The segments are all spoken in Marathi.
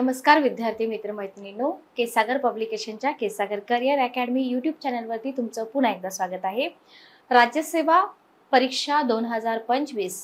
नमस्कार विद्यार्थी मित्र मैत्रिणींनो, केसागर पब्लिकेशनच्या केसागर करियर अकॅडमी यूट्यूब चॅनलवरती तुमचं पुन्हा एकदा स्वागत आहे। राज्यसेवा परीक्षा 2025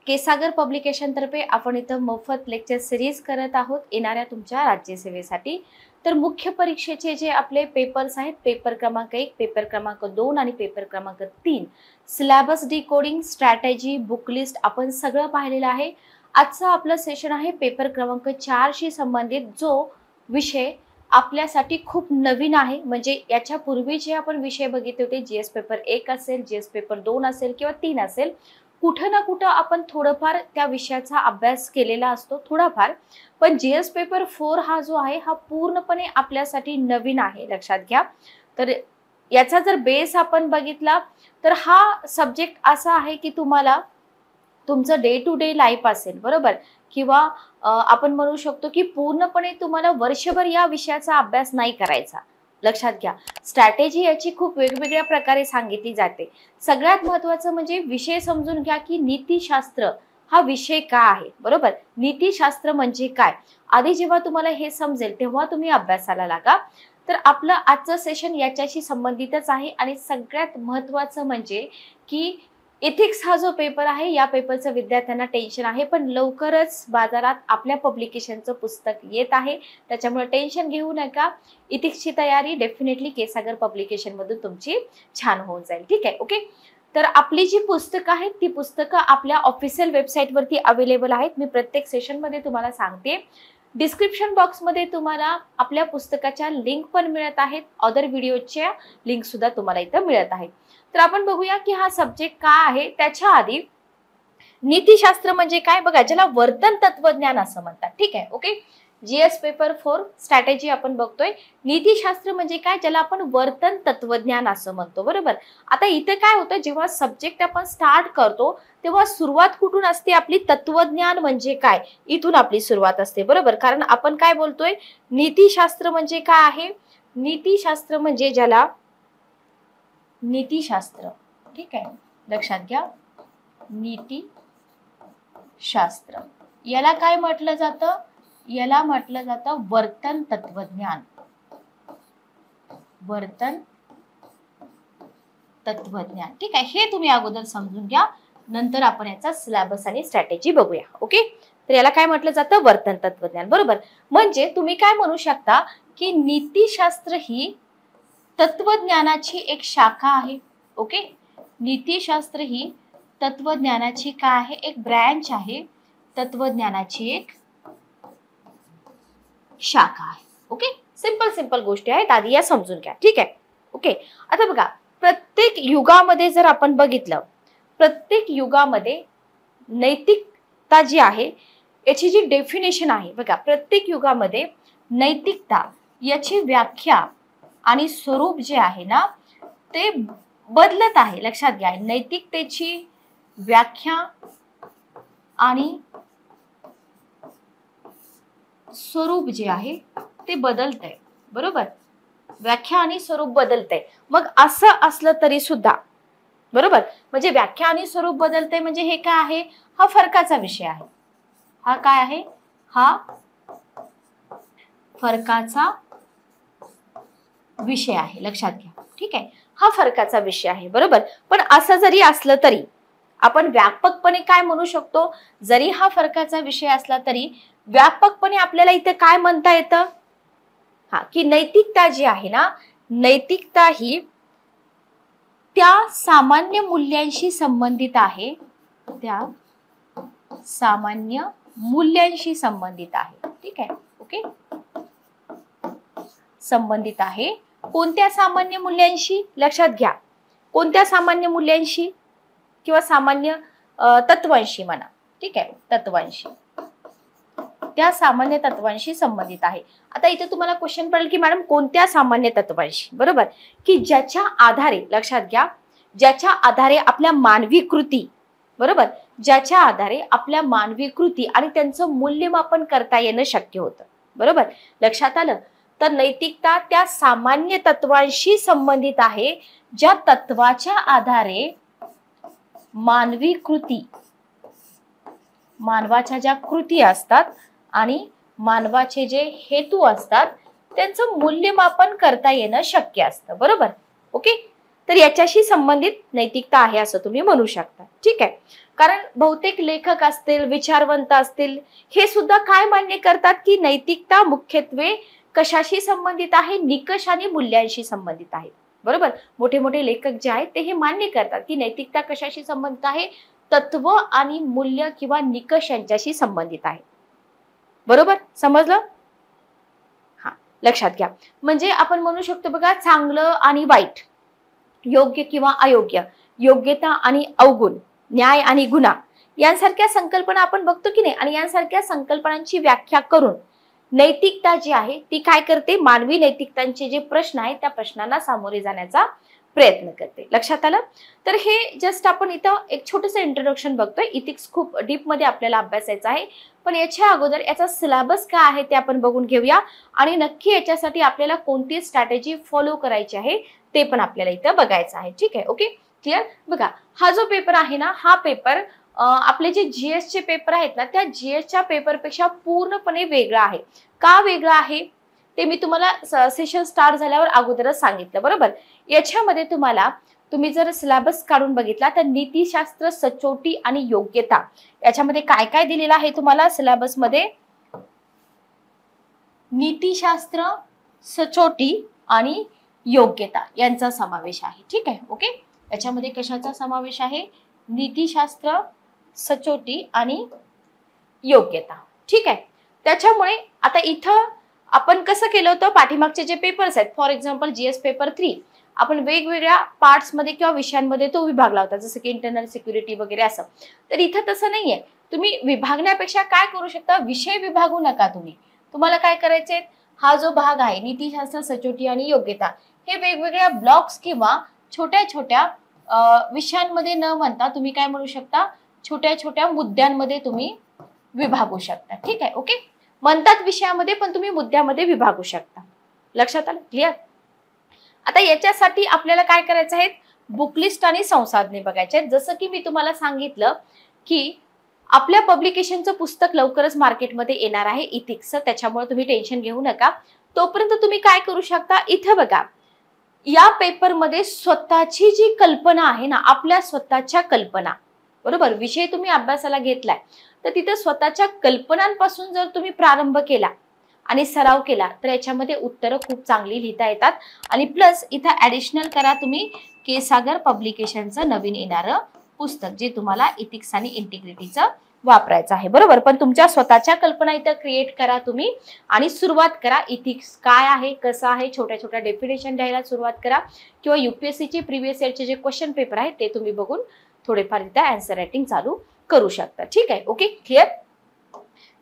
केसागर पब्लिकेशन तर्फे आपण इथं मोफत लेक्चर सिरीज करत आहोत येणाऱ्या तुमच्या राज्यसेवेसाठी। तर मुख्य परीक्षेचे जे आपले पेपर्स आहेत, पेपर क्रमांक 1, पेपर क्रमांक 2 आणि पेपर क्रमांक 3, syllabus decoding, strategy, book list आपण सगळं पाहिलेलं आहे। आजचं आपलं सेशन आहे पेपर क्रमांक 4 शी संबंधित, जो विषय आपल्यासाठी खूप नवीन आहे। म्हणजे याच्या पूर्वी जे आपण विषय बघितले होते, जीएस पेपर 1 असेल, जीएस पेपर 2 असेल किंवा 3 असेल, कुठं ना कुठं आपण थोडंफार त्या विषयाचा अभ्यास केलेला असतो थोडाफार, पण जीएस पेपर 4 हा जो आहे हा पूर्णपणे आपल्यासाठी नवीन आहे, लक्षात घ्या। तर याचा जर बेस आपण बघितला तर हा सब्जेक्ट असा आहे की तुम्हाला तुमचं डे टू डे लाईफ असेल, बरोबर, किंवा आपण म्हणू शकतो की पूर्णपणे तुम्हाला वर्षभर या विषयाचा अभ्यास नाही करायचा। लक्षात घ्या, स्ट्रॅटेजी याची खूप वेगवेगळ्या प्रकारे सांगितली जाते। सगळ्यात महत्त्वाचं म्हणजे विषय समजून घ्या की नीतिशास्त्र हा विषय का आहे, बरोबर। नीतिशास्त्र म्हणजे काय, आधी जेव्हा तुम्हाला हे समजेल तेव्हा तुम्ही अभ्यासाला लागा। तर आपलं आजचं सेशन याच्याशी संबंधितच आहे आणि सगळ्यात महत्त्वाचं म्हणजे की इथिक्स हा जो पेपर आहे, या पेपरचं विद्यार्थ्यांना टेन्शन आहे, पण लवकरच बाजारात आपल्या पब्लिकेशनचं पुस्तक येत आहे, त्याच्यामुळे टेन्शन घेऊ नका। इथिक्सची तयारी डेफिनेटली केसागर पब्लिकेशन मधून तुमची छान होऊन जाईल, ठीक आहे, ओके। तर आपली जी पुस्तकं आहेत ती पुस्तकं आपल्या ऑफिशियल वेबसाईटवरती अवेलेबल आहेत। मी प्रत्येक सेशनमध्ये तुम्हाला सांगते, डिस्क्रिप्शन बॉक्समध्ये तुम्हाला आपल्या पुस्तकाच्या लिंक पण मिळत आहेत, अदर व्हिडिओच्या लिंक सुद्धा तुम्हाला इथं मिळत आहेत। तर आपण बघूया की हा सब्जेक्ट काय आहे। त्याच्या आधी नीतिशास्त्र म्हणजे काय बघा, ज्याला वर्तन तत्वज्ञान असं म्हणतात, ठीक आहे, ओके। जीएस पेपर 4 स्ट्रॅटेजी आपण बघतोय, नीतिशास्त्र म्हणजे काय, ज्याला आपण वर्तन तत्वज्ञान असं म्हणतो, बरोबर। आता इथे काय होतं, जेव्हा सब्जेक्ट आपण स्टार्ट करतो तेव्हा सुरुवात कुठून असते आपली, तत्वज्ञान म्हणजे काय इथून आपली सुरुवात असते, बरोबर। कारण आपण काय बोलतोय, नीतिशास्त्र म्हणजे काय आहे, नीतिशास्त्र म्हणजे ज्याला नीतिशास्त्र, ठीक आहे, लक्षात घ्या, नीतिशास्त्र याला काय म्हटलं जातं, याला म्हटलं जातं वर्तन तत्वज्ञान, वर्तन तत्वज्ञान, ठीक आहे। हे तुम्ही अगोदर समजून घ्या, नंतर आपण याचा सिलेबस आणि स्ट्रॅटेजी बघूया, ओके। तर याला काय म्हटलं जातं, वर्तन तत्वज्ञान, बरोबर। म्हणजे तुम्ही काय म्हणू शकता की नीतिशास्त्र ही तत्वज्ञानाची एक शाखा आहे, ओके। नीतिशास्त्र ही तत्वज्ञानाची काय आहे, एक ब्रँच आहे, तत्वज्ञानाची एक शाखा आहे, ओके। सिंपल गोष्टी आहेत, आधी या समजून घ्या, ठीक आहे, ओके। आता बघा, प्रत्येक युगामध्ये जर आपण बघितलं, प्रत्येक युगामध्ये नैतिकता जी आहे याची जी डेफिनेशन आहे, बघा, प्रत्येक युगामध्ये नैतिकता याची व्याख्या आणि स्वरूप जे आहे ना ते बदलत आहे, लक्षात घ्या। नैतिकतेची व्याख्या आणि स्वरूप जे आहे ते बदलतंय, बरोबर। व्याख्या आणि स्वरूप बदलतंय, मग असं असलं तरी सुद्धा, बरोबर, म्हणजे व्याख्या आणि स्वरूप बदलतंय म्हणजे हे काय आहे, हा फरकाचा विषय आहे। हा काय आहे, हा फरकाचा विषय आहे, लक्षात घ्या, ठीक आहे। हा फरकाचा विषय आहे, बरोबर। पण असं जरी असलं तरी आपण व्यापकपणे काय म्हणू शकतो, जरी हा फरकाचा विषय असला तरी व्यापकपणे आपल्याला इथे काय म्हणता येतं, हा, की नैतिकता जी आहे ना, नैतिकता ही त्या सामान्य मूल्यांशी संबंधित आहे, त्या सामान्य मूल्यांशी संबंधित आहे, ठीक आहे, ओके। संबंधित आहे कोणत्या सामान्य मूल्यांशी, लक्षात घ्या, कोणत्या सामान्य मूल्यांशी किंवा सामान्य तत्वांशी म्हणा, ठीक आहे, तत्वांशी, त्या सामान्य तत्वांशी संबंधित आहे। आता इथे तुम्हाला क्वेश्चन पडेल की मॅडम कोणत्या सामान्य तत्वांशी, बरोबर, की ज्याच्या आधारे, लक्षात घ्या, ज्याच्या आधारे आपल्या मानवी कृती, बरोबर, ज्याच्या आधारे आपल्या मानवी कृती आणि त्यांचं मूल्यमापन करता येणं शक्य होतं, बरोबर, लक्षात आलं। तर नैतिकता त्या सामान्य तत्वांशी संबंधित आहे ज्या तत्वाच्या आधारे मानवी कृती, मानवाच्या ज्या कृती असतात आणि मानवाचे जे हेतू असतात त्यांचं मूल्यमापन करता येणं शक्य असतं, बरोबर? ओके, तर याच्याशी संबंधित नैतिकता आहे असं तुम्ही म्हणू शकता. ठीक आहे, कारण बहुतेक लेखक असतील, विचारवंत असतील, हे सुद्धा काय मान्य करतात की नैतिकता मुख्यत्वे कशाशी संबंधित आहे? निकष आणि मूल्यांशी संबंधित आहे, बरोबर? मोठे मोठे लेखक जे आहेत ते हे मान्य करतात की नैतिकता कशाशी संबंधित आहे? तत्व आणि मूल्य किंवा निकष यांच्याशी संबंधित आहे, बरोबर? समजलं? हा, लक्षात घ्या. म्हणजे आपण म्हणू शकतो बघा, चांगलं आणि वाईट, योग्य किंवा अयोग्य, योग्यता आणि अवगुण, न्याय आणि गुन्हा यांसारख्या संकल्पना आपण बघतो की नाही, आणि यांसारख्या संकल्पनांची व्याख्या करून नैतिकता जी आहे ती काय करते? मानवी नैतिकतांचे जे प्रश्न आहेत त्या प्रश्नांना सामोरे जाण्याचा प्रयत्न करते. लक्षात आलं? तर हे जस्ट आपण इथं एक छोटंसं इंट्रोडक्शन बघतोय. इथिक्स खूप डीप मध्ये आपल्याला अभ्यासायचं आहे, पण याच्या अगोदर याचा सिलेबस काय आहे ते आपण बघून घेऊया, आणि नक्की याच्यासाठी आपल्याला कोणती स्ट्रॅटेजी फॉलो करायची आहे ते पण आपल्याला इथं बघायचं आहे. ठीक आहे, ओके, क्लिअर? बघा, हा जो पेपर आहे ना, हा पेपर आपले जे जीएस चे पेपर आहेत ना, त्या जीएसच्या पेपरपेक्षा पूर्णपणे वेगळा आहे. का वेगळा आहे ते मी तुम्हाला सेशन स्टार्ट झाल्यावर अगोदरच सांगितलं, बरोबर? याच्यामध्ये तुम्ही जर सिलेबस काढून बघितला तर नीतिशास्त्र, सचोटी आणि योग्यता याच्यामध्ये काय काय दिलेलं आहे तुम्हाला सिलेबस मध्ये? नीतिशास्त्र, सचोटी आणि योग्यता यांचा समावेश आहे. ठीक आहे, ओके. याच्यामध्ये कशाचा समावेश आहे? नीतिशास्त्र, सचोटी आणि योग्यता. ठीक आहे, त्याच्यामुळे आता इथं आपण कसं केलं होतं, पाठीमागचे जे पेपर्स आहेत, फॉर एक्झाम्पल जीएस पेपर 3 आपण वेगवेगळ्या पार्ट्स मध्ये किंवा विषयांमध्ये तो विभागला होता, जसं की इंटरनल सिक्युरिटी वगैरे असं. तर इथं तसं नाहीये. तुम्ही विभागण्यापेक्षा काय करू शकता, विषय विभागू नका. तुम्हाला काय करायचे, हा जो भाग आहे नीतिशास्त्र, सचोटी आणि योग्यता, हे वेगवेगळ्या ब्लॉक्स किंवा छोट्या छोट्या विषयांमध्ये न म्हणता तुम्ही काय म्हणू शकता, छोट्या छोट्या मुद्द्यांमध्ये तुम्ही विभागू शकता. ठीक आहे, ओके. म्हणतात विषयामध्ये, पण तुम्ही मुद्द्यामध्ये विभागू शकता. लक्षात आलं? क्लिअर? आता याच्यासाठी आपल्याला काय करायचं आहे, बुकलिस्ट आणि संसाधने बघायचे आहेत. जसं की मी तुम्हाला सांगितलं की आपल्या पब्लिकेशनचं पुस्तक लवकरच मार्केटमध्ये येणार आहे, इथिक्स, त्याच्यामुळे तुम्ही टेन्शन घेऊ नका. तोपर्यंत तुम्ही काय करू शकता, इथं बघा, या पेपरमध्ये स्वतःची जी कल्पना आहे ना, आपल्या स्वतःच्या कल्पना, बरोबर, विषय तुम्ही अभ्यासाला घेतलाय तर तिथे स्वतःच्या कल्पनांपासून जर तुम्ही प्रारंभ केला आणि सराव केला तर याच्यामध्ये उत्तरं खूप चांगली लिहिता येतात. आणि प्लस इथं ऍडिशनल करा तुम्ही केसागर पब्लिकेशनचं नवीन येणारं पुस्तक, जे तुम्हाला इथिक्स आणि इंटिग्रिटीचं वापरायचं आहे, बरोबर. पण तुमच्या स्वतःच्या कल्पना इथं क्रिएट करा तुम्ही आणि सुरुवात करा. इथिक्स काय आहे, कसं आहे, छोट्या छोट्या डेफिनेशन द्यायला सुरुवात करा, किंवा युपीएससीचे प्रिव्हियस इयरचे जे क्वेश्चन पेपर आहेत ते तुम्ही बघून थोडेफार इथं आन्सर रायटिंग चालू करू शकता. ठीक आहे, ओके, क्लिअर?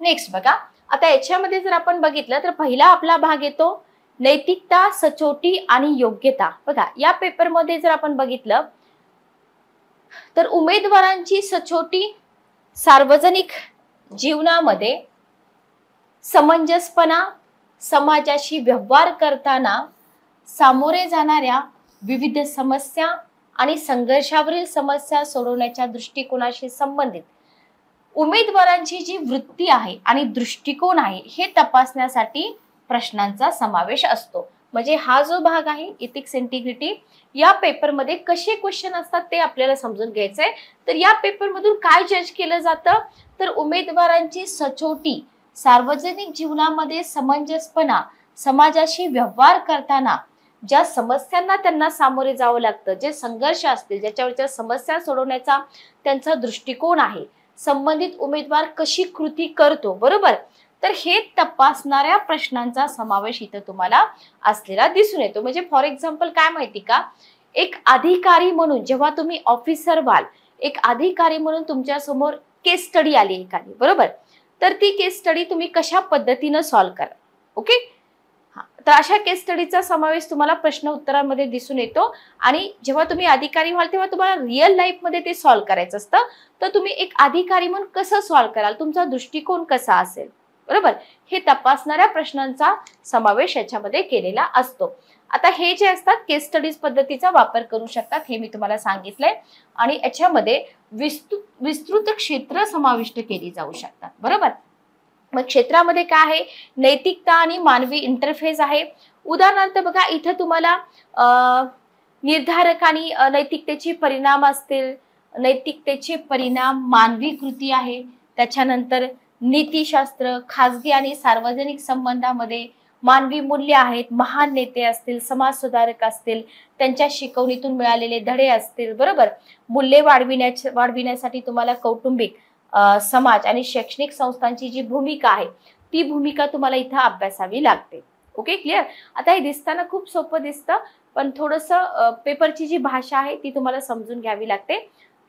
नेक्स्ट बघा, आता याच्यामध्ये जर आपण बघितलं तर पहिला आपला भाग येतो नैतिकता, सचोटी आणि योग्यता. बघा, या पेपरमध्ये जर आपण बघितलं तर उमेदवारांची सचोटी, सार्वजनिक जीवनामध्ये समंजसपणा, समाजाशी व्यवहार करताना सामोरे जाणाऱ्या विविध समस्या आणि संघर्षावरील समस्या सोडवण्याच्या दृष्टिकोनाशी संबंधित उमेदवारांची जी वृत्ती आहे आणि दृष्टिकोन आहे हे तपासण्यासाठी प्रश्नांचा समावेश असतो. म्हणजे हा जो भाग आहे इथिक्स, इंटिग्रिटी, या पेपरमध्ये कसे क्वेश्चन असतात ते आपल्याला समजून घ्यायचंय. तर या पेपरमधून काय जज केलं जातं, तर उमेदवारांची सचोटी, सार्वजनिक जीवनामध्ये समंजसपणा, समाजाशी व्यवहार करताना ज्या समस्यांना त्यांना सामोरे जावं लागतं, जे संघर्ष असतील, ज्याच्यावरच्या समस्या सोडवण्याचा त्यांचा दृष्टिकोन आहे, संबंधित उमेदवार कशी कृती करतो, बरोबर, तर हे तपासणाऱ्या प्रश्नांचा समावेश इथं तुम्हाला असलेला दिसून येतो. म्हणजे फॉर एक्झाम्पल काय माहिती का, एक अधिकारी म्हणून जेव्हा तुम्ही ऑफिसर व्हाल, एक अधिकारी म्हणून तुमच्या समोर केस स्टडी आली एखादी, बरोबर, तर ती केस स्टडी तुम्ही कशा पद्धतीनं सॉल्व्ह करा. ओके, तर अशा केस स्टडीचा समावेश तुम्हाला प्रश्न उत्तरांमध्ये दिसून येतो. आणि जेव्हा तुम्ही अधिकारी व्हाल तेव्हा तुम्हाला रिअल लाईफ मध्ये ते सॉल्व्ह करायचं असतं. तर तुम्ही एक अधिकारी म्हणून कसं सॉल्व्ह कराल, तुमचा दृष्टिकोन कसा असेल, बरोबर, हे तपासणाऱ्या प्रश्नांचा समावेश याच्यामध्ये केलेला असतो. आता हे जे असतात केस स्टडीज पद्धतीचा वापर करू शकतात, हे मी तुम्हाला सांगितलंय. आणि याच्यामध्ये विस्तृत क्षेत्र समाविष्ट केली जाऊ शकतात, बरोबर. मग क्षेत्रामध्ये काय आहे, नैतिकता आणि मानवी इंटरफेस आहे. उदाहरणार्थ बघा, इथं तुम्हाला निर्धारक आणि नैतिकतेचे परिणाम असतील, नैतिकतेचे परिणाम मानवी कृती आहे. त्याच्यानंतर नीतिशास्त्र, खाजगी आणि सार्वजनिक संबंधामध्ये मानवी मूल्य आहेत, महान नेते असतील, समाज सुधारक असतील, त्यांच्या शिकवणीतून मिळालेले धडे असतील, बरोबर. मूल्ये वाढविण्यासाठी तुम्हाला कौटुंबिक, समाज आणि शैक्षणिक संस्थांची जी भूमिका आहे ती भूमिका तुम्हाला इथं अभ्यासावी लागते. Okay, clear. आता हे दिसताना खूप सोपं दिसतं, पण थोडंसं पेपरची जी भाषा आहे ती तुम्हाला समजून घ्यावी लागते.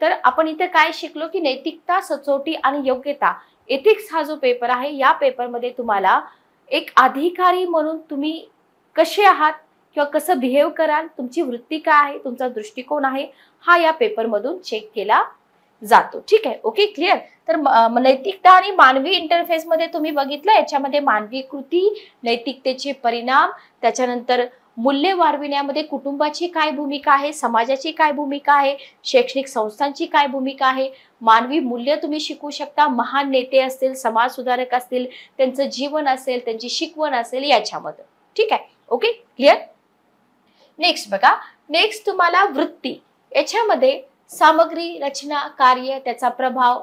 तर आपण इथे काय शिकलो की नैतिकता, सचोटी आणि योग्यता, एथिक्स हा जो पेपर आहे या पेपरमध्ये तुम्हाला एक अधिकारी म्हणून तुम्ही कसे आहात किंवा कसं बिहेव कराल, तुमची वृत्ती काय आहे, तुमचा दृष्टिकोन आहे, हा या पेपरमधून चेक केला जातो. ठीक आहे, ओके, क्लिअर. तर नैतिकता आणि मानवी इंटरफेस मध्ये तुम्ही बघितलं, याच्यामध्ये मानवी कृती, नैतिकतेचे परिणाम, त्याच्यानंतर मूल्य वाढविण्यामध्ये कुटुंबाची काय भूमिका आहे, समाजाची काय भूमिका आहे, शैक्षणिक संस्थांची काय भूमिका आहे, मानवी मूल्य तुम्ही शिकू शकता, महान नेते असतील, समाज सुधारक असतील, त्यांचं जीवन असेल, त्यांची शिकवण असेल याच्यामध्ये. ठीक आहे, ओके, क्लिअर. नेक्स्ट बघा, नेक्स्ट तुम्हाला वृत्ती, याच्यामध्ये सामग्री, रचना, कार्य, त्याचा प्रभाव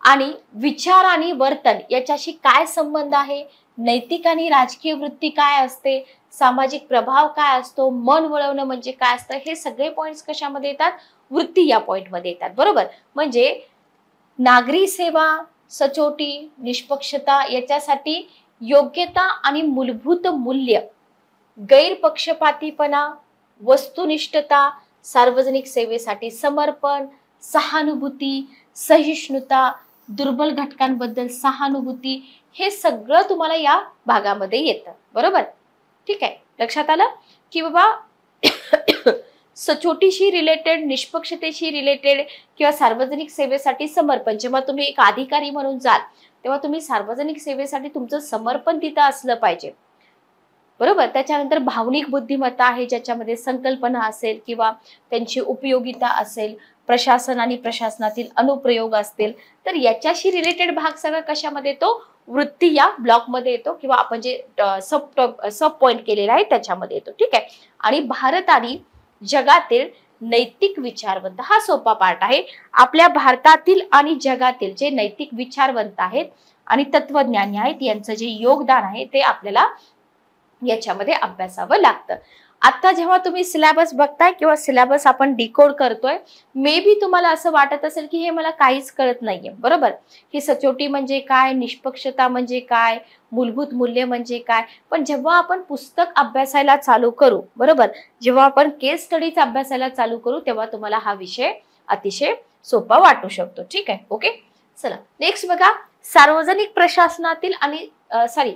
आणि विचार आणि वर्तन याच्याशी काय संबंध आहे, नैतिक आणि राजकीय वृत्ती काय असते, सामाजिक प्रभाव काय असतो, मन वळवणं म्हणजे काय असतं, हे सगळे पॉइंट्स कशामध्ये येतात, वृत्ती या पॉइंट मध्ये येतात, बरोबर. म्हणजे नागरी सेवा, सचोटी, निष्पक्षता याच्यासाठी योग्यता आणि मूलभूत मूल्य, गैरपक्षपातीपणा, वस्तुनिष्ठता, सार्वजनिक सेवेसाठी समर्पण, सहानुभूती, सहिष्णुता, दुर्बल घटकांबद्दल सहानुभूती, हे सगळं तुम्हाला या भागामध्ये येतं, बरोबर. ठीक आहे, लक्षात आलं की बाबा सचोटीशी रिलेटेड, निष्पक्षतेशी रिलेटेड किंवा सार्वजनिक सेवेसाठी समर्पण, जेव्हा तुम्ही एक अधिकारी म्हणून जाल तेव्हा तुम्ही सार्वजनिक सेवेसाठी तुमचं समर्पण तिथं असलं पाहिजे, बरोबर. त्याच्यानंतर भावनिक बुद्धिमत्ता आहे, ज्याच्यामध्ये संकल्पना असेल किंवा त्यांची उपयोगिता असेल, प्रशासन आणि प्रशासनातील अनुप्रयोग असतील, तर याच्याशी रिलेटेड भाग सगळा कशामध्ये येतो, वृत्ती या ब्लॉक मध्ये येतो, किंवा आपण जे सब पॉइंट केलेला आहे त्याच्यामध्ये येतो. ठीक आहे. आणि भारत आणि जगातील नैतिक विचारवंत, हा सोपा पार्ट आहे. आपल्या भारतातील आणि जगातील जे नैतिक विचारवंत आहेत आणि तत्वज्ञानी आहेत यांचं जे योगदान आहे ते आपल्याला याच्यामध्ये अभ्यासावं लागतं. आता जेव्हा तुम्ही सिलेबस बघताय किंवा सिलेबस आपण डिकोड करतोय, मे बी तुम्हाला असं वाटत असेल की हे मला काहीच कळत नाहीये, बरोबर. ही सचोटी म्हणजे काय, निष्पक्षता म्हणजे काय, मूलभूत मूल्य म्हणजे काय. पण जेव्हा आपण पुस्तक अभ्यासायला चालू करू, बरोबर, जेव्हा आपण केस स्टडीज अभ्यासायला चालू करू तेव्हा तुम्हाला हा विषय अतिशय सोपा वाटू शकतो. ठीक आहे, ओके. चला नेक्स्ट बघा, सार्वजनिक प्रशासनातील आणि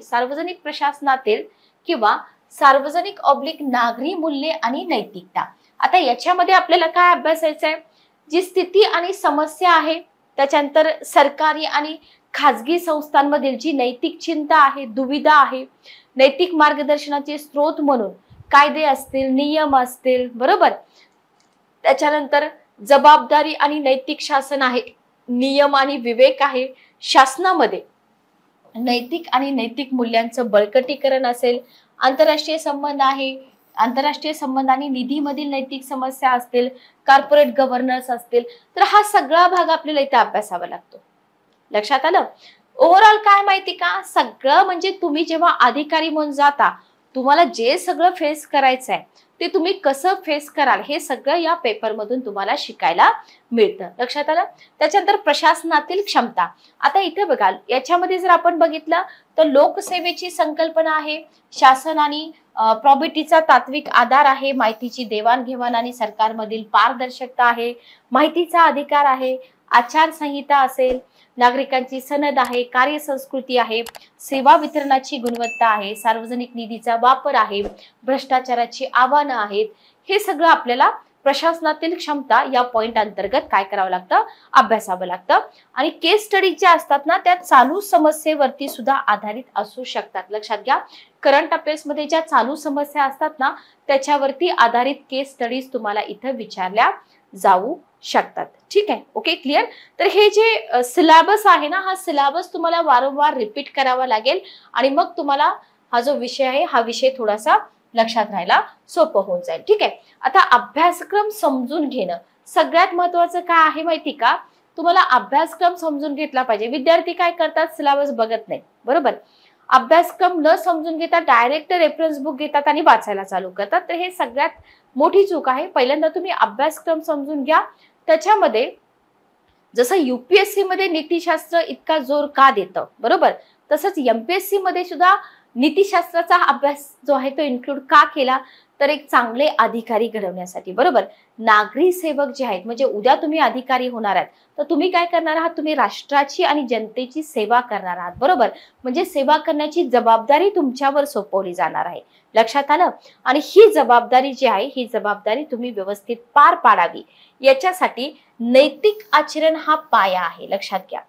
सार्वजनिक प्रशासनातील किंवा सार्वजनिक ऑब्लिक नागरी मूल्ये आणि नैतिकता. आता याच्यामध्ये आपल्याला काय अभ्यासायचं आहे, जी स्थिती आणि समस्या आहे, त्याच्यानंतर सरकारी आणि खाजगी संस्थांमधील जी नैतिक चिंता आहे, दुविधा आहे, नैतिक मार्गदर्शनाचे स्रोत म्हणून कायदे असतील, नियम असतील, बरोबर. त्याच्यानंतर जबाबदारी आणि नैतिक शासन आहे, नियम आणि विवेक आहे, शासनामध्ये नैतिक आणि नैतिक मूल्यांचं बळकटीकरण असेल, आंतरराष्ट्रीय संबंध आहे, आंतरराष्ट्रीय संबंध आणि निधीमधील नैतिक समस्या असतील, कॉर्पोरेट गव्हर्नन्स असतील, तर हा सगळा भाग आपल्याला इथे अभ्यासावा लागतो. लक्षात आलं. ओव्हरऑल काय माहिती का, सगळं म्हणजे तुम्ही जेव्हा अधिकारी म्हणून जाता तुम्हाला जे सगळं फेस करायचं आहे ते तुम्ही कसं फेस कराल हे सगळं या पेपर मधून तुम्हाला शिकायला मिळतं. लक्षात आलं. त्याच्यानंतर प्रशासनातील क्षमता. आता इथे बघा, याच्यामध्ये जर आपण बघितलं तर लोकसेवेची संकल्पना आहे, शासन आणि प्रॉबिटीचा तात्विक आधार आहे, माहितीची देवाणघेवाण आणि सरकारमधील पारदर्शकता आहे, माहितीचा अधिकार आहे, आचारसंहिता असेल, नागरिकांची सनद आहे, कार्यसंस्कृती आहे, सेवा वितरणाची गुणवत्ता आहे, सार्वजनिक निधीचा वापर आहे, भ्रष्टाचाराची आव्हानं आहेत. हे सगळं आपल्याला प्रशासनातील क्षमता या पॉइंट अंतर्गत काय करावं लागतं, अभ्यासावं लागतं. आणि केस स्टडीज ज्या असतात ना त्या चालू समस्येवरती सुद्धा आधारित असू शकतात. लक्षात घ्या, करंट अफेअर्स मध्ये ज्या चालू समस्या असतात ना त्याच्यावरती आधारित केस स्टडीज तुम्हाला इथं विचारल्या जाऊ शकतात. ठीक आहे, ओके क्लिअर. तर हे जे सिलेबस आहे ना, हा सिलेबस तुम्हाला वारंवार रिपीट करावा लागेल आणि मग तुम्हाला हा जो विषय आहे हा विषय थोडासा लक्षात राहायला सोपं होऊन जाईल. ठीक आहे. आता अभ्यासक्रम समजून घेणं सगळ्यात महत्वाचं काय आहे माहिती का? तुम्हाला अभ्यासक्रम समजून घेतला पाहिजे. विद्यार्थी काय करतात, सिलेबस बघत नाही, बरोबर. अभ्यासक्रम न समजून घेता डायरेक्ट रेफरन्स बुक घेतात आणि वाचायला चालू करतात. तर हे सगळ्यात मोठी चूक आहे. पहिल्यांदा तुम्ही अभ्यासक्रम समजून घ्या. त्याच्यामध्ये जसं युपीएससी मध्ये नीतिशास्त्र इतका जोर का देतं, बरोबर, तसंच एमपीएससी मध्ये सुद्धा नीतिशास्त्राचा अभ्यास जो आहे तो इन्क्लूड का केला, तर एक चांगले अधिकारी घडवण्यासाठी, बरोबर. नागरी सेवक जे आहेत, म्हणजे उद्या तुम्ही अधिकारी होणार आहात, तर तुम्ही काय करणार आहात, तुम्ही राष्ट्राची आणि जनतेची सेवा करणार आहात, बरोबर. म्हणजे सेवा करण्याची जबाबदारी तुमच्यावर सोपवली जाणार आहे. लक्षात आलं. आणि ही जबाबदारी जी आहे, ही जबाबदारी तुम्ही व्यवस्थित पार पाडावी याच्यासाठी नैतिक आचरण हा पाया आहे. लक्षात घ्या,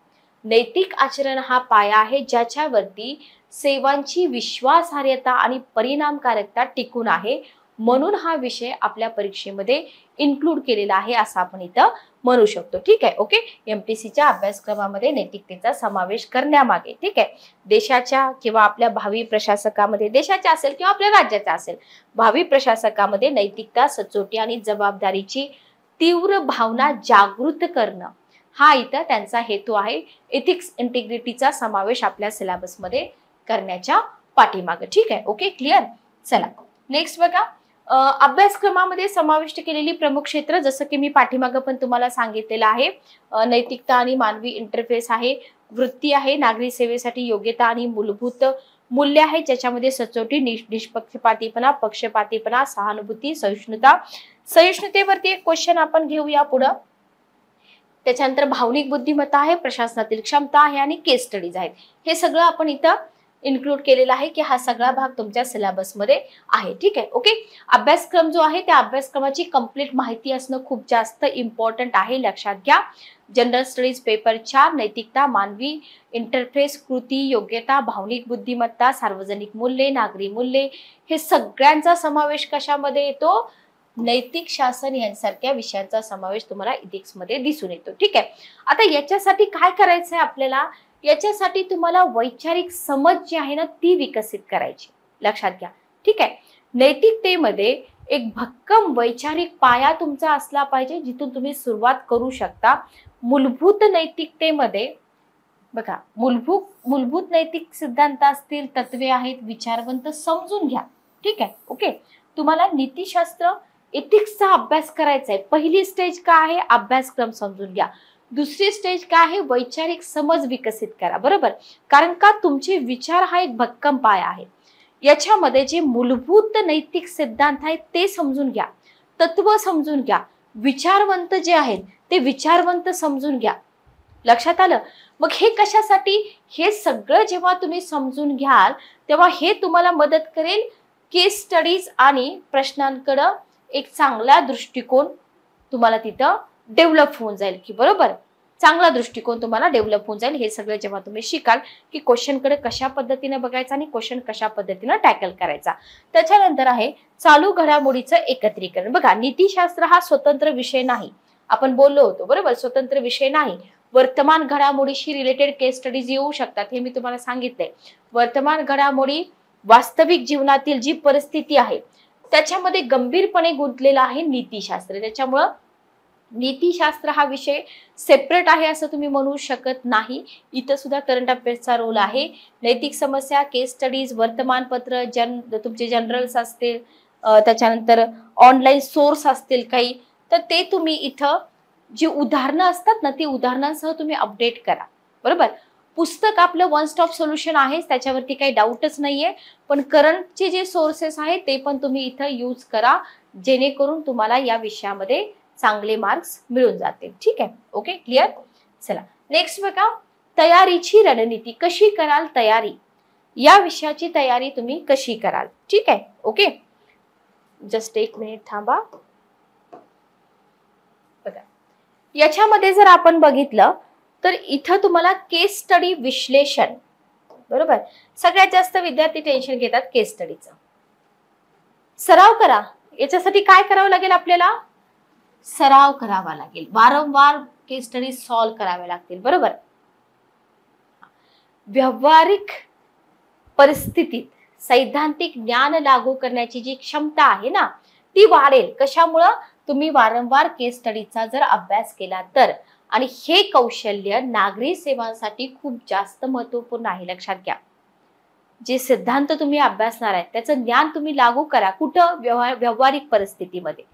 नैतिक आचरण हा पाया आहे ज्याच्यावरती सेवांची विश्वासार्हता आणि परिणामकारकता टिकून आहे. म्हणून हा विषय आपल्या परीक्षेमध्ये इन्क्लूड केलेला आहे असं आपण इथं म्हणू शकतो. ठीक आहे, ओके. एमपीसीच्या अभ्यासक्रमामध्ये नैतिकतेचा समावेश करण्यामागे, ठीक आहे, देशाच्या किंवा आपल्या भावी प्रशासकामध्ये, देशाच्या असेल किंवा आपल्या राज्याच्या असेल, भावी प्रशासकामध्ये नैतिकता, सचोटी आणि जबाबदारीची तीव्र भावना जागृत करणं हा इथं त्यांचा हेतू आहे. एथिक्स इंटिग्रिटीचा समावेश आपल्या सिलेबसमध्ये करण्याच्या पाठीमागे. ठीक आहे, ओके क्लिअर. चला नेक्स्ट बघा, अभ्यासक्रमामध्ये समाविष्ट केलेली प्रमुख क्षेत्र, जसं की मी पाठीमागे पण तुम्हाला सांगितलेलं आहे, नैतिकता आणि मानवी इंटरफेस आहे, वृत्ती आहे, नागरी सेवेसाठी योग्यता आणि मूलभूत मूल्य आहे, ज्याच्यामध्ये सचोटी, निष्पक्षपातीपणा, पक्षपातीपणा, सहानुभूती, सहिष्णुता. सहिष्णुतेवरती एक क्वेश्चन आपण घेऊया पुढं. त्याच्यानंतर भावनिक बुद्धिमत्ता आहे, प्रशासनातील क्षमता आहे आणि केस स्टडीज आहेत. हे सगळं आपण इथं इन्क्लूड केलेला आहे की हा सगळा भाग तुमच्या सिलेबसमध्ये आहे. ठीक आहे, ओके. अभ्यासक्रम जो आहे त्या अभ्यासक्रमाची कंप्लीट माहिती असणं खूप जास्त इम्पॉर्टंट आहे. लक्षात घ्या. जनरल स्टडीज पेपर 4, नैतिकता, मानवी इंटरफेस, कृती, योग्यता, भावनिक बुद्धिमत्ता, सार्वजनिक मूल्ये, नागरी मूल्ये, हे सगळ्यांचा समावेश कशामध्ये येतो, नैतिक शासन यांसारख्या विषयांचा समावेश तुम्हाला इथिक्स मध्ये दिसून येतो. ठीक आहे. आता याच्यासाठी काय करायचंय आपल्याला, याच्यासाठी तुम्हाला वैचारिक समज जी आहे ना ती विकसित करायची. लक्षात घ्या. ठीक आहे. नैतिकतेमध्ये एक भक्कम वैचारिक पाया तुमचा असला पाहिजे जिथून तुम्ही सुरुवात करू शकता. मूलभूत नैतिकतेमध्ये बघा, मूलभूत नैतिक सिद्धांत असतील, तत्वे आहेत, विचारवंत समजून घ्या. ठीक आहे, ओके. तुम्हाला नीतिशास्त्र, एथिक्सचा अभ्यास करायचा आहे. पहिली स्टेज काय आहे, अभ्यासक्रम समजून घ्या. दुसरी स्टेज काय आहे, वैचारिक समज विकसित करा, बरोबर. कारण का, तुमचे विचार हा एक भक्कम पाया आहे. याच्यामध्ये जे मूलभूत नैतिक सिद्धांत आहेत ते समजून घ्या, तत्व समजून घ्या, विचारवंत जे आहेत ते विचारवंत समजून घ्या. लक्षात आलं. मग हे कशासाठी, हे सगळं जेव्हा तुम्ही समजून घ्याल तेव्हा हे तुम्हाला मदत करेल केस स्टडीज आणि प्रश्नांकडे एक चांगला दृष्टिकोन तुम्हाला तिथं डेव्हलप होऊन जाईल की, बरोबर, चांगला दृष्टिकोन तुम्हाला डेव्हलप होऊन जाईल. हे सगळं जेव्हा तुम्ही शिकाल की क्वेश्चनकडे कशा पद्धतीने बघायचं आणि क्वेश्चन कशा पद्धतीने टॅकल करायचा. त्याच्यानंतर आहे चालू घडामोडीचं एकत्रीकरण. बघा, नीतिशास्त्र हा स्वतंत्र विषय नाही, आपण बोललो होतो, बरोबर, स्वतंत्र विषय नाही. वर्तमान घडामोडीशी रिलेटेड केस स्टडीज येऊ शकतात, हे मी तुम्हाला सांगितलंय. वर्तमान घडामोडी, वास्तविक जीवनातील जी परिस्थिती आहे त्याच्यामध्ये गंभीरपणे गुंतलेला आहे नीतिशास्त्र. त्याच्यामुळं नीतिशास्त्र हा विषय सेपरेट आहे असं तुम्ही म्हणू शकत नाही. इथं सुद्धा करंट अफेअर्सचा रोल आहे. नैतिक समस्या, केस स्टडीज, वर्तमानपत्र, तुमचे जनरल्स असतील, त्याच्यानंतर ऑनलाईन सोर्स असतील काही, तर ते तुम्ही इथं जी उदाहरणं असतात ना ती उदाहरणांसह तुम्ही अपडेट करा, बरोबर. पुस्तक आपलं वन स्टॉप सोल्युशन आहे, त्याच्यावरती काही डाऊटच नाहीये. पण करंटचे जे सोर्सेस आहेत ते पण तुम्ही इथं यूज करा, जेणेकरून तुम्हाला या विषयामध्ये चांगले मार्क्स मिळून जातील. ठीक आहे, ओके क्लिअर. चला नेक्स्ट बघा, तयारीची रणनीती कशी कराल. तयारी, या विषयाची तयारी तुम्ही कशी कराल. ठीक आहे, ओके. जस्ट एक मिनिट थांबा. बघा, याच्यामध्ये जर आपण बघितलं तर इथं तुम्हाला केस स्टडी विश्लेषण, बरोबर, सगळ्यात जास्त विद्यार्थी टेन्शन घेतात केस स्टडीचं. सराव करा. याच्यासाठी काय करावं लागेल आपल्याला, सराव करावा लागेल, वारंवार केस स्टडी सॉल्व्ह करावे लागतील, बरोबर. व्यावहारिक परिस्थितीत सैद्धांतिक ज्ञान लागू करण्याची जी क्षमता आहे ना ती वाढेल. कशामुळं? तुम्ही वारंवार केस स्टडीचा जर अभ्यास केला तर. आणि हे कौशल्य नागरी सेवांसाठी खूप जास्त महत्वपूर्ण आहे, लक्षात घ्या. जे सिद्धांत तुम्ही अभ्यासणार आहे त्याचं ज्ञान तुम्ही लागू करा. कुठं? व्यावहारिक परिस्थितीमध्ये,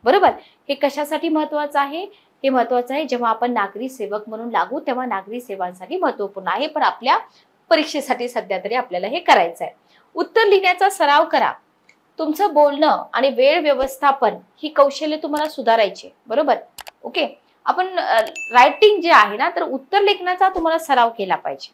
बरोबर. हे कशासाठी महत्वाचं आहे? हे महत्वाचं आहे जेव्हा आपण नागरी सेवक म्हणून लागू तेव्हा नागरी सेवांसाठी महत्वपूर्ण आहे. पण आपल्या परीक्षेसाठी सध्या तरी आपल्याला हे करायचं आहे. उत्तर लिहिण्याचा सराव करा. तुमचं बोलणं आणि वेळ व्यवस्थापन ही कौशल्य तुम्हाला सुधारायची, बरोबर. ओके. आपण रायटिंग जे आहे ना तर उत्तर लेखनाचा तुम्हाला सराव केला पाहिजे.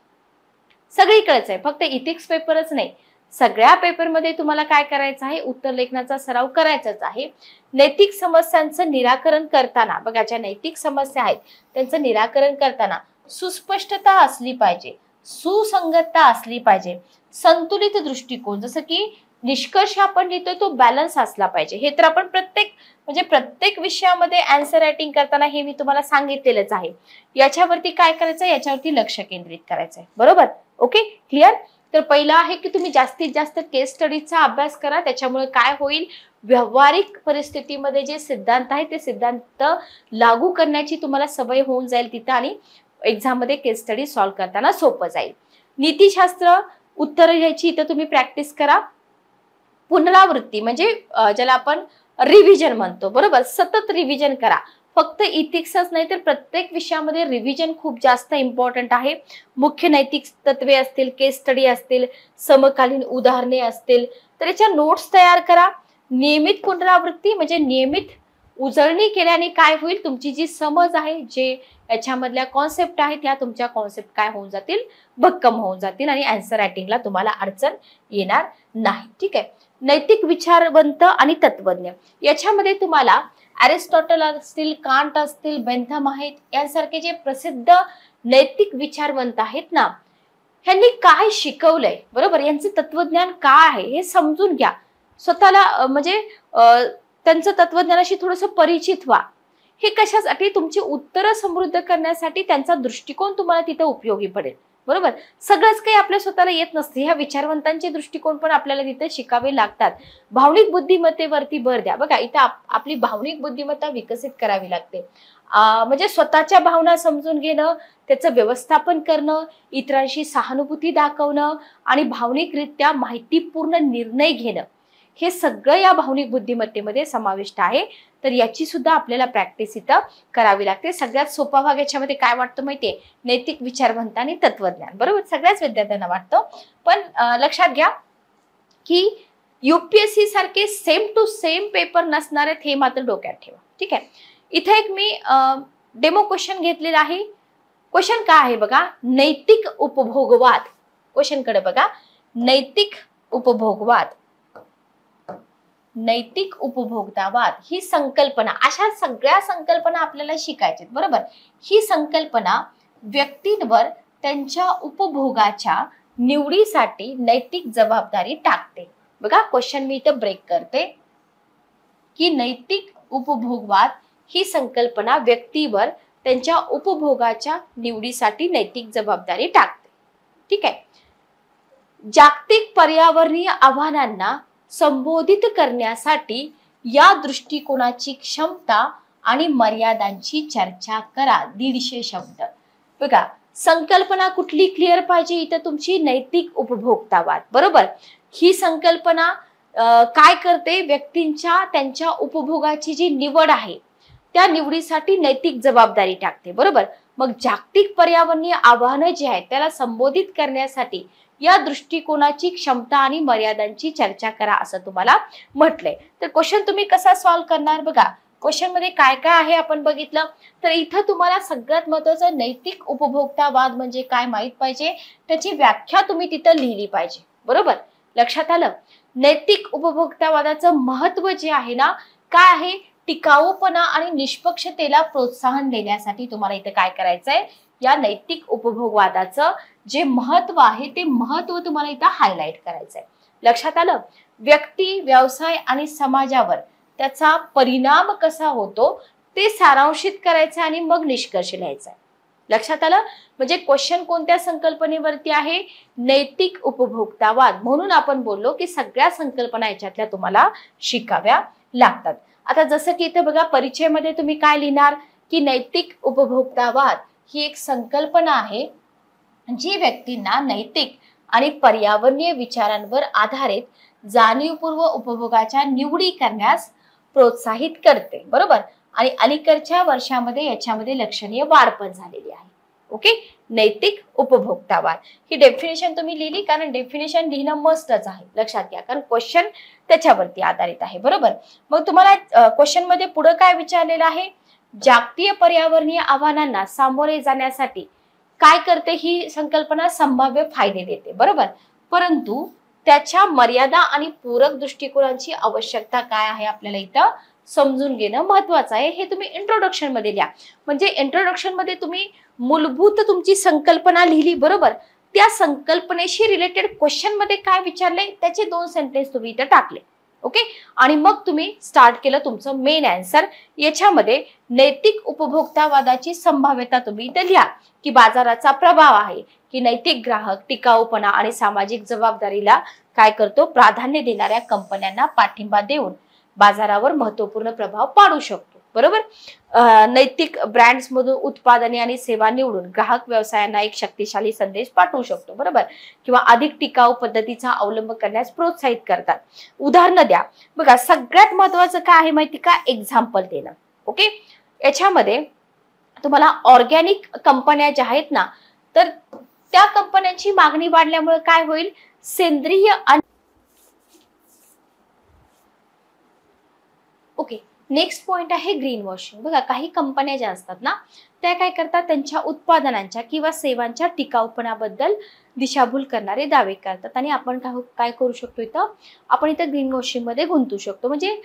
सगळीकडेच आहे, फक्त इथिक्स पेपरच नाही, सगळ्या पेपरमध्ये तुम्हाला काय करायचं आहे? उत्तर लेखनाचा सराव करायचाच आहे. नैतिक समस्यांचं निराकरण करताना बघा, ज्या नैतिक समस्या आहेत त्यांचं निराकरण करताना सुस्पष्टता असली पाहिजे, सुसंगतता असली पाहिजे, संतुलित दृष्टिकोन, जसं की निष्कर्ष आपण लिहितोय तो बॅलन्स असला पाहिजे. हे तर आपण प्रत्येक विषयामध्ये आन्सर रायटिंग करताना हे मी तुम्हाला सांगितलेलंच आहे. याच्यावरती काय करायचं? याच्यावरती लक्ष केंद्रित करायचंय, बरोबर. Okay, clear. तर पहिलं आहे की तुम्ही जास्तीत जास्त केस स्टडीचा अभ्यास करा. त्याच्यामुळे काय होईल? व्यावहारिक परिस्थितीमध्ये जे सिद्धांत आहे ते सिद्धांत लागू करण्याची तुम्हाला सवय होऊन जाईल तिथं आणि एक्झाम मध्ये केस स्टडी सॉल्व्ह करताना सोपं जाईल. नीतिशास्त्र उत्तर लिहायची इथं तुम्ही प्रॅक्टिस करा. पुनरावृत्ती म्हणजे ज्याला आपण रिव्हिजन म्हणतो, बरोबर. सतत रिव्हिजन करा. फक्त इथिक्सच नाही तर प्रत्येक विषयामध्ये रिव्हिजन खूप जास्त इम्पॉर्टंट आहे. मुख्य नैतिक तत्वे असतील, केस स्टडी असतील, समकालीन उदाहरणे असतील तर याच्या नोट्स तयार करा. नियमित पुनरावृत्ती म्हणजे नियमित उजळणी केल्याने काय होईल? तुमची जी समज आहे, जे याच्यामधल्या कॉन्सेप्ट आहेत त्या तुमच्या कॉन्सेप्ट काय होऊन जातील? भक्कम होऊन जातील आणि आन्सर रायटिंगला तुम्हाला अडचण येणार नाही. ठीक आहे. नैतिक विचारवंत आणि तत्वज्ञ याच्यामध्ये तुम्हाला अरिस्टॉटल असतील, कांट असतील, बेंथम आहेत, यांसारखे जे प्रसिद्ध नैतिक विचारवंत आहेत ना ह्यांनी काय शिकवलंय, बरोबर, यांचं तत्वज्ञान काय आहे हे समजून घ्या. स्वतःला म्हणजे त्यांचं तत्वज्ञानाशी थोडंसं परिचित व्हा. हे कशासाठी? तुमची उत्तरं समृद्ध करण्यासाठी त्यांचा दृष्टिकोन तुम्हाला तिथं उपयोगी पडेल, बरोबर. सगळंच काही आपल्या स्वतःला येत नसते. ह्या विचारवंतांचे दृष्टिकोन पण आपल्याला तिथे शिकावे लागतात. भावनिक बुद्धिमत्तेवरती भर द्या. बघा, इथं आपली भावनिक बुद्धिमत्ता विकसित करावी लागते. म्हणजे स्वतःच्या भावना समजून घेणं, त्याचं व्यवस्थापन करणं, इतरांशी सहानुभूती दाखवणं आणि भावनिकरित्या माहितीपूर्ण निर्णय घेणं, हे सगळं या भावनिक बुद्धिमत्तेमध्ये समाविष्ट आहे. तर याची सुद्धा आपल्याला प्रॅक्टिस इथं करावी लागते. सगळ्यात सोपा भाग याच्यामध्ये काय वाटतं माहितीये? नैतिक विचारवंत आणि तत्वज्ञान, बरोबर. सगळ्याच विद्यार्थ्यांना वाटतं. पण लक्षात घ्या की युपीएससी सारखे सेम टू सेम पेपर नसणार आहेत, हे मात्र डोक्यात ठेवा. ठीक आहे. इथे एक मी डेमो क्वेश्चन घेतलेला आहे. क्वेश्चन काय आहे बघा? नैतिक उपभोगवाद. क्वेश्चन कडे बघा. नैतिक उपभोगवाद, नैतिक उपभोक्तावाद ही संकल्पना, अशा सगळ्या संकल्पना आपल्याला शिकायच्यात, बरोबर. ही संकल्पना व्यक्तींवर त्यांच्या उपभोगाच्या निवडीसाठी नैतिक जबाबदारी टाकते. बघा, क्वेश्चन मी इथं ब्रेक करते की नैतिक उपभोगवाद ही संकल्पना व्यक्तीवर त्यांच्या उपभोगाच्या निवडीसाठी नैतिक जबाबदारी टाकते. ठीक आहे. जागतिक पर्यावरणीय आव्हानांना संबोधित करण्यासाठी या दृष्टिकोनाची क्षमता आणि मर्यादांची चर्चा करा. 150 शब्द. बघा, संकल्पना कुठली क्लिअर पाहिजे? इथं तुमची नैतिक उपभोक्तावाद, बरोबर. ही संकल्पना काय करते? व्यक्तींच्या त्यांच्या उपभोगाची जी निवड आहे त्या निवडीसाठी नैतिक जबाबदारी टाकते, बरोबर. मग जागतिक पर्यावरणीय आव्हानं जी आहेत त्याला संबोधित करण्यासाठी या दृष्टिकोनाची क्षमता आणि मर्यादांची चर्चा करा असं तुम्हाला म्हटलंय. तर क्वेश्चन तुम्ही कसा सॉल्व्ह करणार? बघा, क्वेश्चन मध्ये काय काय आहे आपण बघितलं. तर इथं तुम्हाला सगळ्यात महत्वाचं नैतिक उपभोक्तावाद म्हणजे काय माहित पाहिजे, त्याची व्याख्या तुम्ही तिथं लिहिली पाहिजे, बरोबर. लक्षात आलं? नैतिक उपभोक्तावादाचं महत्व जे आहे ना काय आहे? टिकाऊपणा आणि निष्पक्षतेला प्रोत्साहन देण्यासाठी तुम्हाला इथे काय करायचंय? या नैतिक उपभोगवादाचं जे महत्व आहे ते महत्व तुम्हाला इथं हायलाइट करायचंय. लक्षात आलं? व्यक्ती, व्यवसाय आणि समाजावर त्याचा परिणाम कसा होतो ते सारांशित करायचं आणि मग निष्कर्ष लिहायचा आहे. लक्षात आलं? म्हणजे क्वेश्चन कोणत्या संकल्पनेवरती आहे? नैतिक उपभोक्तावाद. म्हणून आपण बोललो की सगळ्या संकल्पना याच्यातल्या तुम्हाला शिकाव्या लागतात. आता जसं की इथे बघा परिचयमध्ये तुम्ही काय लिहिणार की नैतिक उपभोक्तावाद ही एक संकल्पना आहे जी व्यक्तींना नैतिक आणि पर्यावरणीय विचारांवर आधारित जाणीवपूर्वक उपभोगाच्या निवडी करण्यास प्रोत्साहित करते. बरोबर? आणि अलीकडच्या वर्षामध्ये याच्यामध्ये लक्षणीय वाढ पण झालेली आहे. ओके, नैतिक उपभोक्तावाद ही डेफिनेशन तुम्ही लिहिली, कारण डेफिनेशन लिहिणं मस्टच आहे. लक्षात घ्या, कारण क्वेश्चन त्याच्यावरती आधारित आहे. बरोबर? मग तुम्हाला क्वेश्चन मध्ये पुढे काय विचारलेलं आहे? जागतिक पर्यावरणीय आव्हानांना सामोरे जाण्यासाठी काय करते ही संकल्पना? संभाव्य फायदे देते. बरोबर? परंतु त्याच्या मर्यादा आणि पूरक दृष्टिकोनांची आवश्यकता काय आहे आपल्याला इथं समजून घेणं महत्वाचं आहे. हे तुम्ही इंट्रोडक्शन मध्ये लिहा. म्हणजे इंट्रोडक्शन मध्ये तुम्ही मूलभूत तुमची संकल्पना लिहिली. बरोबर? त्या संकल्पनेशी रिलेटेड क्वेश्चन मध्ये काय विचारले त्याचे 2 सेंटेन्स तुम्ही इथं टाकले. ओके, आणि मग तुम्ही स्टार्ट केलं तुमचं मेन आन्सर. याच्यामध्ये नैतिक उपभोक्तावादाची संभाव्यता तुम्ही इथे लिहा की बाजाराचा प्रभाव आहे की नैतिक ग्राहक टिकाऊपणा आणि सामाजिक जबाबदारीला काय करतो? प्राधान्य देणाऱ्या कंपन्यांना पाठिंबा देऊन बाजारावर महत्वपूर्ण प्रभाव पाडू शकतो. बरोबर? नैतिक ब्रँड्स मधून उत्पादने आणि सेवा निवडून ग्राहक व्यवसायांना एक शक्तिशाली संदेश पाठवू शकतो. बरोबर? किंवा अधिक टिकाऊ पद्धतीचा अवलंब करण्यास प्रोत्साहित करतात. उदाहरणं द्या. बघा, सगळ्यात महत्वाचं काय आहे माहिती का? एक्झाम्पल देणं. ओके, याच्यामध्ये तुम्हाला ऑर्गॅनिक कंपन्या ज्या आहेत ना, तर त्या कंपन्यांची मागणी वाढल्यामुळे काय होईल? सेंद्रिय ओके, नेक्स्ट पॉइंट आहे ग्रीन वॉशिंग. बघा, काही कंपन्या ज्या असतात ना, त्या काय करतात? त्यांच्या उत्पादनांच्या किंवा सेवांच्या टिकाऊपणाबद्दल दिशाभूल करणारे दावे करतात. आणि आपण काय करू शकतो इथं? आपण इथं ग्रीन वॉशिंग मध्ये गुंतू शकतो. म्हणजे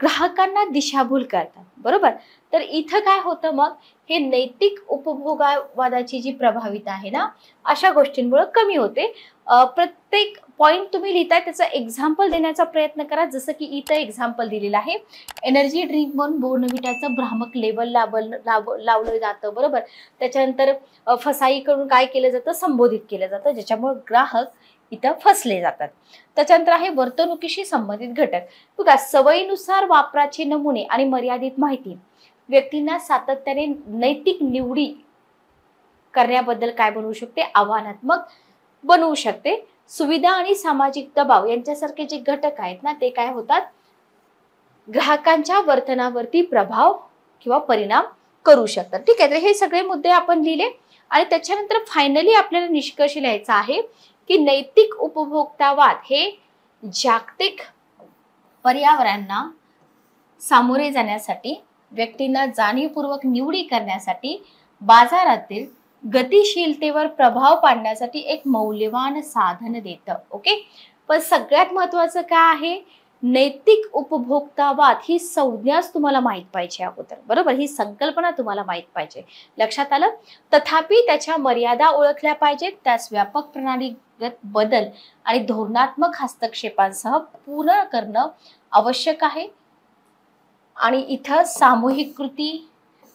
ग्राहकांना दिशाभूल करतात. बरोबर? तर इथं काय होतं मग? हे नैतिक उपभोगवादाची जी प्रभावित आहे ना, अशा गोष्टींमुळे कमी होते. प्रत्येक पॉइंट तुम्ही लिहिताय त्याचं एक्झाम्पल देण्याचा प्रयत्न करा. जसं की इथं एक्झाम्पल दिलेलं आहे, एनर्जी ड्रिंक म्हणून बोर्नव्हिटाचं भ्रामक लेबल लावलं जातं. बरोबर? त्याच्यानंतर फसाई करून काय केलं जातं? संबोधित केलं जातं, ज्याच्यामुळे ग्राहक इथं फसले जातात. त्याच्यानंतर आहे वर्तणुकीशी संबंधित घटक. बघा, सवयीनुसार वापराचे नमुने आणि मर्यादित माहिती व्यक्तींना सातत्याने नैतिक निवडी करण्याबद्दल काय बनवू शकते? आव्हानात्मक बनवू शकते. सुविधा आणि सामाजिक दबाव यांच्यासारखे जे घटक आहेत ना, ते काय होतात? ग्राहकांच्या वर्तनावरती प्रभाव किंवा परिणाम करू शकतात. ठीक आहे, तर हे सगळे मुद्दे आपण लिहिले. आणि त्याच्यानंतर फायनली आपल्याला निष्कर्ष लिहायचा आहे की नैतिक उपभोक्तावाद हे जागतिक पर्यावरणाला सामोरे जाण्यासाठी, व्यक्तींना जाणीवपूर्वक निवडी करण्यासाठी, बाजारातील गतिशीलतेवर प्रभाव पाडण्यासाठी एक मौल्यवान साधन देतं. ओके, पण सगळ्यात महत्वाचं काय आहे? नैतिक उपभोक्तावाद ही संज्ञाच तुम्हाला माहित पाहिजे अगोदर. बरोबर? ही संकल्पना तुम्हाला माहित पाहिजे. लक्षात आलं? तथापि त्याच्या मर्यादा ओळखल्या पाहिजेत. त्यास व्यापक प्रणालीगत बदल आणि धोरणात्मक हस्तक्षेपांसह पूर्ण करणं आवश्यक आहे. आणि इथं सामूहिक कृती,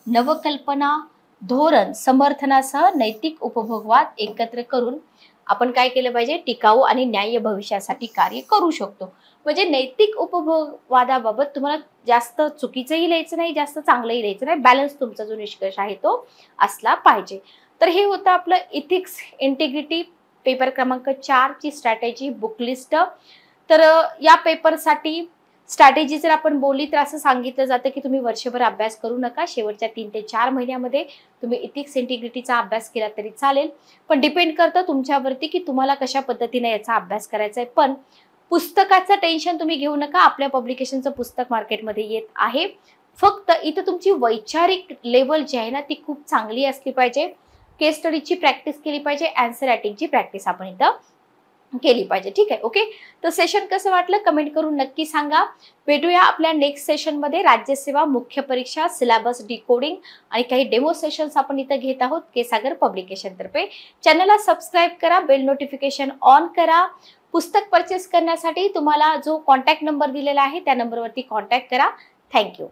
नवकल्पना, धोरण समर्थनासह नैतिक उपभोगवाद एकत्र करून आपण काय केलं पाहिजे? टिकाऊ आणि न्याय्य भविष्यासाठी कार्य करू शकतो. म्हणजे नैतिक उपभोगवादाबाबत तुम्हाला जास्त चुकीचंही लिहायचं नाही, जास्त चांगलंही लिहायचं नाही. बॅलन्स तुमचा जो निष्कर्ष आहे तो असला पाहिजे. तर हे होतं आपलं इथिक्स इंटिग्रिटी पेपर क्रमांक 4 ची स्ट्रॅटेजी बुक लिस्ट. तर या पेपरसाठी स्ट्रॅटेजी जर आपण बोलली तर असं सांगितलं जातं की तुम्ही वर्षभर अभ्यास करू नका. शेवटच्या 3 ते 4 महिन्यामध्ये तुम्ही इथिक्स इंटिग्रिटीचा अभ्यास केला तरी चालेल. पण डिपेंड करतं तुमच्यावरती की तुम्हाला कशा पद्धतीने याचा अभ्यास करायचा आहे. पण पुस्तकाचं टेन्शन तुम्ही घेऊ नका. आपल्या पब्लिकेशनचं पुस्तक मार्केटमध्ये येत आहे. फक्त इथं तुमची वैचारिक लेवल जी आहे ना, ती खूप चांगली असली पाहिजे. केस स्टडीची प्रॅक्टिस केली पाहिजे. आन्सर रायटिंगची प्रॅक्टिस आपण इथं केली पाहिजे. ठीक आहे, ओके. तर सेशन कसं वाटलं कमेंट करून नक्की सांगा. भेटूया आपल्या नेक्स्ट सेशन मध्ये. राज्यसेवा मुख्य परीक्षा सिलेबस डिकोडिंग आणि काही डेमो सेशन्स आपण इथं घेत आहोत केसागर पब्लिकेशन तर्फे. चॅनलला सबस्क्राईब करा, बेल नोटिफिकेशन ऑन करा. पुस्तक परचेस करण्यासाठी तुम्हाला जो कॉन्टॅक्ट नंबर दिलेला आहे त्या नंबरवरती कॉन्टॅक्ट करा. थँक्यू.